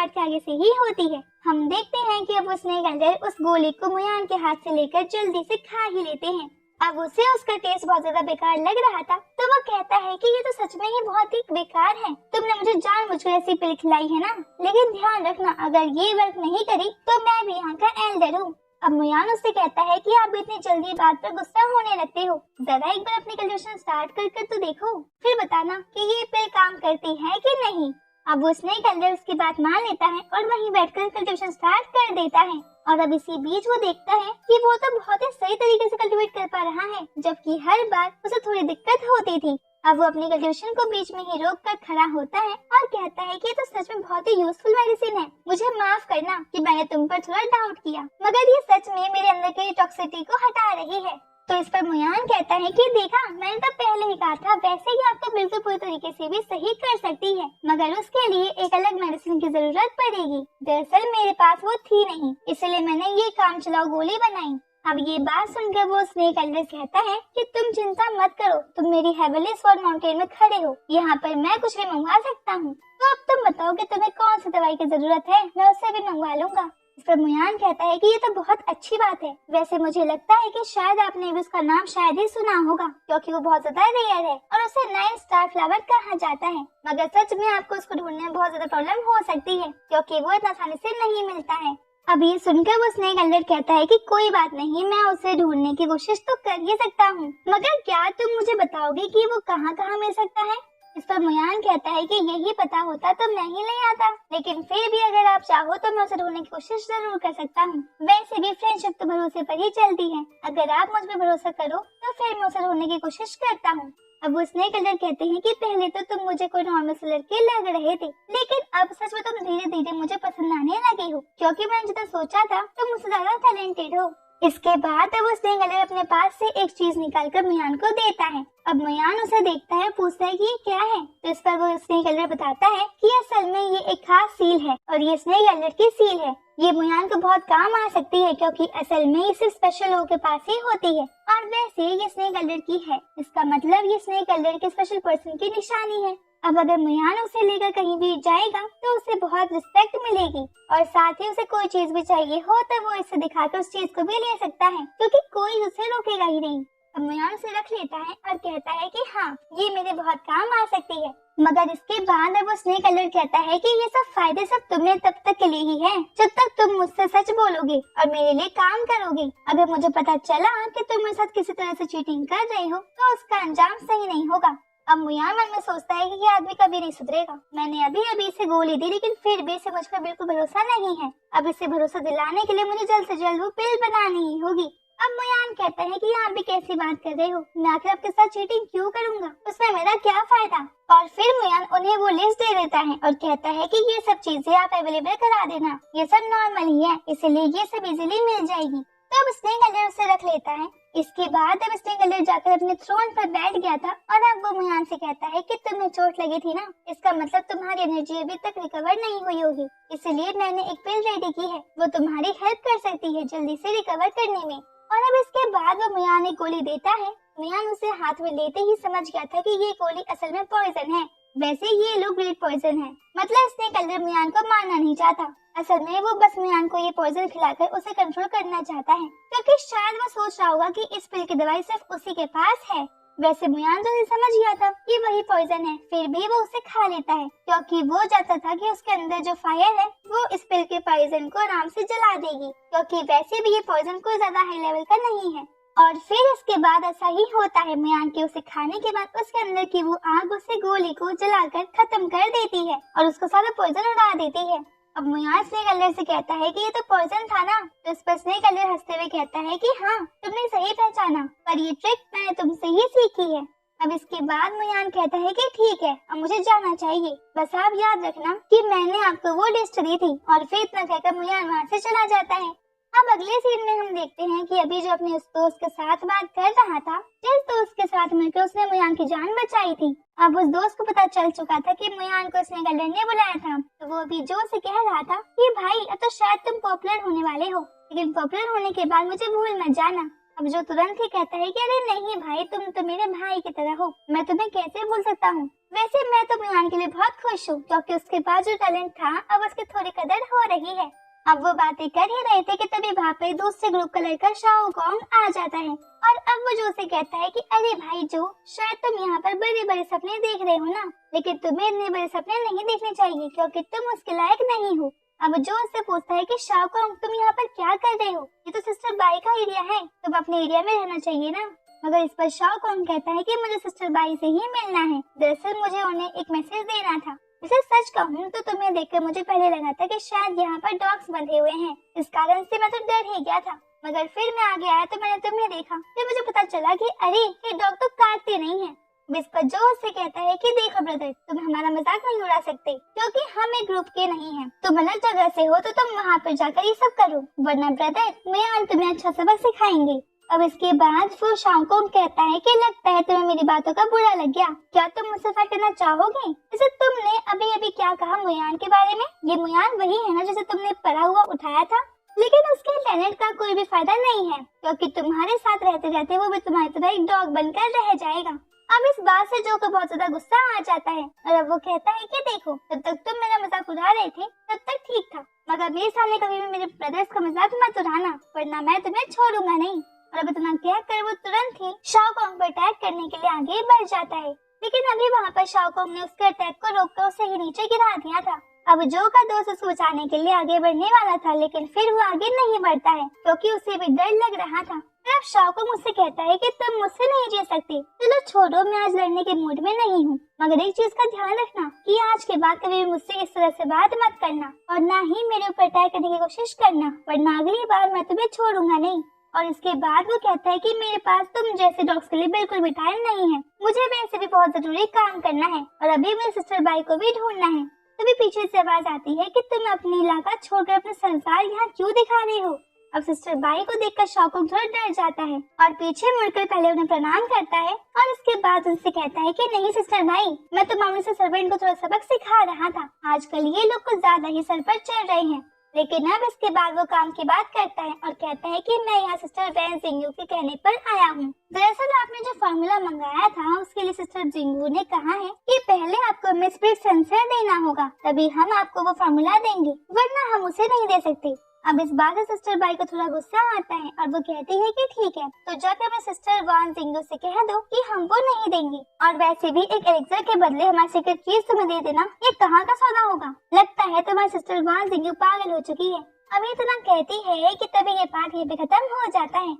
Guard के आगे से ही होती है। हम देखते हैं कि अब वो स्नेक एल्डर उस गोली को मुयान के हाथ से लेकर जल्दी से खा ही लेते हैं। अब उसे उसका टेस्ट बहुत ज्यादा बेकार लग रहा था, तो वो कहता है कि ये तो सच में ही बहुत ही बेकार है, तुमने मुझे जानबूझकर ऐसी पिल खिलाई है ना, लेकिन ध्यान रखना अगर ये वर्क नहीं करी तो मैं भी यहाँ का एल्डर हूँ। अब मुयान उससे कहता है कि आप इतनी जल्दी बात पर गुस्सा होने लगते हो, जरा एक बार अपनी कैलकुलेशन स्टार्ट कर तो देखो, फिर बताना कि ये पिल काम करती है कि नहीं। अब वो स्नेक एल्डर उसकी बात मान लेता है और वहीं बैठकर कल्टीवेशन स्टार्ट कर देता है। और अब इसी बीच वो देखता है कि वो तो बहुत ही सही तरीके से कल्टीवेट कर पा रहा है, जबकि हर बार उसे थोड़ी दिक्कत होती थी। अब वो अपनी कल्टीवेशन को बीच में ही रोक कर खड़ा होता है और कहता है कि ये तो सच में बहुत ही यूजफुल मेडिसिन है, मुझे माफ करना कि मैंने तुम पर थोड़ा डाउट किया, मगर ये सच में मेरे अंदर की टॉक्सिसिटी को हटा रही है। तो इस पर मुयान कहता है कि देखा, मैंने तो पहले ही कहा था, वैसे ही आपको बिल्कुल पूरी तरीके से भी सही कर सकती है, मगर उसके लिए एक अलग मेडिसिन की जरूरत पड़ेगी। दरअसल मेरे पास वो थी नहीं, इसलिए मैंने ये काम चलाओ गोली बनाई। अब ये बात सुनकर वो स्नेक एल्डर कहता है कि तुम चिंता मत करो, तुम मेरी हेवनली स्वॉर्ड माउंटेन में खड़े हो, यहाँ पर मैं कुछ भी मंगवा सकता हूँ, तो अब तुम बताओ कि तुम्हें कौन सी दवाई की जरूरत है, मैं उससे भी मंगवा लूंगा। इस पर मुयान कहता है कि ये तो बहुत अच्छी बात है, वैसे मुझे लगता है कि शायद आपने भी उसका नाम शायद ही सुना होगा, क्योंकि वो बहुत ज्यादा रेयर है और उसे 9 स्टार फ्लावर कहा जाता है, मगर सच में आपको उसको ढूंढने में बहुत ज्यादा प्रॉब्लम हो सकती है, क्योंकि वो इतना आसानी से नहीं मिलता है। अब ये सुनकर वो स्नेक एल्डर कहता है कि कोई बात नहीं, मैं उसे ढूंढने की कोशिश तो कर ही सकता हूँ, मगर क्या तुम मुझे बताओगे कि वो कहाँ कहाँ मिल सकता है। इस पर मुयान कहता है कि यही पता होता तो मैं ही ले आता, लेकिन फिर भी अगर आप चाहो तो मैं उसे ढूंढने की कोशिश जरूर कर सकता हूँ। वैसे भी फ्रेंडशिप तो भरोसे पर ही चलती है, अगर आप मुझ पर भरोसा करो तो फिर मैं उसे ढूंढने की कोशिश करता हूँ। अब वो स्नेक एल्डर कहते हैं कि पहले तो तुम मुझे कोई नॉर्मल से लड़के लग रहे थे, लेकिन अब सच में तुम धीरे धीरे मुझे पसंद आने लगे हो, क्योंकि मैंने जितना सोचा था तुम मुझसे ज्यादा टैलेंटेड हो। इसके बाद अब वो स्नेक एल्डर अपने पास से एक चीज निकालकर मुयान को देता है। अब मुयान उसे देखता है, पूछता है कि ये क्या है, तो इस पर वो स्नेक एल्डर बताता है कि असल में ये एक खास सील है और ये स्नेक एल्डर की सील है। ये मुयान को बहुत काम आ सकती है, क्योंकि असल में ये सिर्फ स्पेशल लोगों के पास ही होती है, और वैसे ये स्नेक एल्डर की है, इसका मतलब ये स्नेक एल्डर के स्पेशल पर्सन की निशानी है। अब अगर मुयान उसे लेकर कहीं भी जाएगा तो उसे बहुत रिस्पेक्ट मिलेगी, और साथ ही उसे कोई चीज भी चाहिए हो तो वो इसे दिखाकर उस चीज को भी ले सकता है, क्योंकि कोई उसे रोकेगा ही नहीं। अब मुयान उसे रख लेता है और कहता है कि हाँ, ये मेरे बहुत काम आ सकती है, मगर इसके बाद अब वो स्नेक एल्डर कहता है कि ये सब फायदे सब तुम्हें तब तक के लिए ही है जब तक तुम मुझसे सच बोलोगे और मेरे लिए काम करोगे। अगर मुझे पता चला कि तुम मेरे साथ किसी तरह से चीटिंग कर रहे हो तो उसका अंजाम सही नहीं होगा। अब मुयान मन में सोचता है कि ये आदमी कभी नहीं सुधरेगा, मैंने अभी इसे गोली दी, लेकिन फिर भी इसे मुझ पर बिल्कुल भरोसा नहीं है। अब इसे भरोसा दिलाने के लिए मुझे जल्द से जल्द वो पिल बनानी ही होगी। अब मुयान कहता है कि आप भी कैसी बात कर रहे हो, मैं आखिर आपके साथ चीटिंग क्यों करूंगा, उसमें मेरा क्या फायदा। और फिर मुयान उन्हें वो लिस्ट दे देता है और कहता है कि ये सब चीजें आप अवेलेबल करा देना, ये सब नॉर्मल ही है, इसलिए ये सब इजीली मिल जाएगी। तो अब स्नेक एल्डर उसे रख लेता है। इसके बाद अब स्नेक एल्डर जाकर अपने थ्रोन पर बैठ गया था और अब वो मुयान से कहता है कि तुम्हें चोट लगी थी ना, इसका मतलब तुम्हारी एनर्जी अभी तक रिकवर नहीं हुई होगी, इसलिए मैंने एक पिल रेडी की है, वो तुम्हारी हेल्प कर सकती है जल्दी से रिकवर करने में। और अब इसके बाद वो मुयान एक गोली देता है। मुयान उसे हाथ में लेते ही समझ गया था कि ये गोली असल में पॉइजन है, वैसे ये लो ग्रेड पॉइजन है, मतलब स्नेक एल्डर मुयान को मारना नहीं चाहता, असल में वो बस मुयान को ये पॉइजन खिलाकर उसे कंट्रोल करना चाहता है, क्योंकि शायद वो सोच रहा होगा कि इस पिल की दवाई सिर्फ उसी के पास है। वैसे मुयान तो समझ गया था कि वही पॉइजन है, फिर भी वो उसे खा लेता है, क्योंकि वो चाहता था कि उसके अंदर जो फायर है वो इस पिल के पॉइजन को आराम से जला देगी, क्योंकि वैसे भी ये पॉइजन कोई ज्यादा हाई लेवल का नहीं है। और फिर इसके बाद ऐसा ही होता है, मुयान के उसे खाने के बाद उसके अंदर की वो आग उसे गोली को जलाकर खत्म कर देती है और उसको सारा पॉइजन उड़ा देती है। अब मुयान स्नेक एल्डर से कहता है कि ये तो पॉइजन था ना, तो इस पर स्नेक एल्डर हंसते हुए कहता है कि हाँ, तुमने सही पहचाना, पर ये ट्रिक मैंने तुमसे ही सीखी है। अब इसके बाद मुयान कहता है कि ठीक है, अब मुझे जाना चाहिए, बस आप याद रखना कि मैंने आपको वो लिस्ट दी थी, और फिर इतना कहकर मुयान वहाँ से चला जाता है। अब अगले सीन में हम देखते हैं कि अभी जो अपने उस दोस्त के साथ बात कर रहा था, जिस दोस्त के साथ मिलकर उसने मुयान की जान बचाई थी, अब उस दोस्त को पता चल चुका था कि मुयान को स्नेक एल्डर ने बुलाया था, तो वो अभी जो से कह रहा था कि भाई अब तो शायद तुम पॉपुलर होने वाले हो, लेकिन पॉपुलर होने के बाद मुझे भूल मत जाना, अब जो तुरंत ही कहता है कि अरे नहीं भाई, तुम तो मेरे भाई की तरह हो, मैं तुम्हें कैसे भूल सकता हूँ। वैसे मैं तो मियान के लिए बहुत खुश हूँ क्योंकि उसके पास जो टैलेंट था अब उसकी थोड़ी कदर हो रही है। अब वो बातें कर ही रहे थे कि तभी वहाँ पे दूसरे ग्रुप का लड़का शाओ कॉन्ग आ जाता है और अब वो जो से कहता है कि अरे भाई जो, शायद तुम यहाँ पर बड़े बड़े सपने देख रहे हो ना, लेकिन तुम्हें इतने बड़े सपने नहीं देखने चाहिए क्योंकि तुम उसके लायक नहीं हो। अब जो उससे पूछता है कि शाओ कॉन्ग तुम यहाँ पर क्या कर रहे हो, ये तो सिस्टर बाई का एरिया है, तुम अपने एरिया में रहना चाहिए ना। मगर इस पर शाओ कॉन्ग कहता है कि मुझे सिस्टर बाई से ही मिलना है, दरअसल मुझे उन्हें एक मैसेज देना था। वैसे सच कहूँ तो तुम्हें देखकर मुझे पहले लगा था कि शायद यहाँ पर डॉग्स बंधे हुए हैं, इस कारण से मैं तो डर ही गया था, मगर फिर मैं आगे आया तो मैंने तुम्हें देखा, फिर मुझे पता चला कि अरे ये डॉग तो काटते नहीं है। इस पर जो उससे कहता है कि देखो ब्रदर, तुम हमारा मजाक नहीं उड़ा सकते क्योंकि हम एक ग्रुप के नहीं हैं, तुम अलग जगह से हो तो तुम वहाँ पर जाकर ये सब करो, वरना ब्रदर मैं तुम्हें अच्छा सबक सिखाएंगे। अब इसके बाद वो शाओ कॉन्ग कहता है कि लगता है तुम्हें मेरी बातों का बुरा लग गया, क्या तुम मुझसे फाइट करना चाहोगे? जैसे तुमने अभी अभी क्या कहा मुयान के बारे में, ये मुयान वही है ना जिसे तुमने पढ़ा हुआ उठाया था, लेकिन उसके टैलेंट का कोई भी फायदा नहीं है क्योंकि तुम्हारे साथ रहते रहते वो भी तुम्हारी तरह एक डॉग बनकर रह जाएगा। अब इस बात से जो को बहुत ज्यादा गुस्सा आ जाता है और अब वो कहता है कि देखो, जब तक तुम मेरा मजाक उड़ा रहे थे तब तक ठीक था, मगर मेरे सामने कभी भी मेरे ब्रदर्स का मजाक मत उड़ाना, वरना मैं तुम्हें छोड़ूंगा नहीं। और अब इतना कहकर वो तुरंत ही शाओ कॉन्ग पर अटैक करने के लिए आगे बढ़ जाता है, लेकिन अभी वहाँ पर शाओ कॉन्ग ने उसके अटैक को रोककर उसे ही नीचे गिरा दिया था। अब जो का दोस्त उसको बचाने के लिए आगे बढ़ने वाला था, लेकिन फिर वो आगे नहीं बढ़ता है क्योंकि उसे भी डर लग रहा था। फिर अब शाओ कॉन्ग मुझसे कहता है कि तुम मुझसे नहीं जी सकते, चलो छोड़ो, मैं आज लड़ने के मूड में नहीं हूँ, मगर एक चीज का ध्यान रखना कि आज के बाद कभी भी मुझसे इस तरह से बात मत करना और ना ही मेरे ऊपर अटैक करने की कोशिश करना, वरना अगली बार मैं तुम्हें छोड़ूंगा नहीं। और इसके बाद वो कहता है कि मेरे पास तुम जैसे डॉग्स के लिए बिल्कुल भी टाइम नहीं है, मुझे वैसे भी बहुत जरूरी काम करना है और अभी मेरी सिस्टर बाई को भी ढूंढना है। तभी पीछे से आवाज आती है कि तुम अपनी इलाका छोड़कर अपना संसार यहाँ क्यों दिखा रहे हो। अब सिस्टर बाई को देखकर शाओ कॉन्ग थोड़ा डर जाता है और पीछे मुड़कर पहले उन्हें प्रणाम करता है और इसके बाद उनसे कहता है कि नहीं सिस्टर बाई, मैं तो मामूली से सर्वेंट को थोड़ा सबक सिखा रहा था, आजकल ये लोग कुछ ज्यादा ही सर पर चढ़ रहे हैं। लेकिन अब इसके बाद वो काम की बात करता है और कहता है कि मैं यहाँ सिस्टर वैन जिंगू के कहने पर आया हूँ। दरअसल आपने जो फार्मूला मंगाया था उसके लिए सिस्टर जिंगू ने कहा है कि पहले आपको मिस्प्रिक सेंसर देना होगा, तभी हम आपको वो फार्मूला देंगे, वरना हम उसे नहीं दे सकते। अब इस बात से सिस्टर बाई को थोड़ा गुस्सा आता है और वो कहती है कि ठीक है, तो जाकर अपने सिस्टर वान जिंगू से कह दो कि हम वो नहीं देंगे, और वैसे भी एक एलेक्सर के बदले हमारी सीक्रेट कीज तुम्हें दे देना, ये कहाँ का सौदा होगा? लगता है तुम्हारी सिस्टर वान जिंगू पागल हो चुकी है। अभी इतना कहती है कि तभी ये पार्ट ये पे खत्म हो जाता है।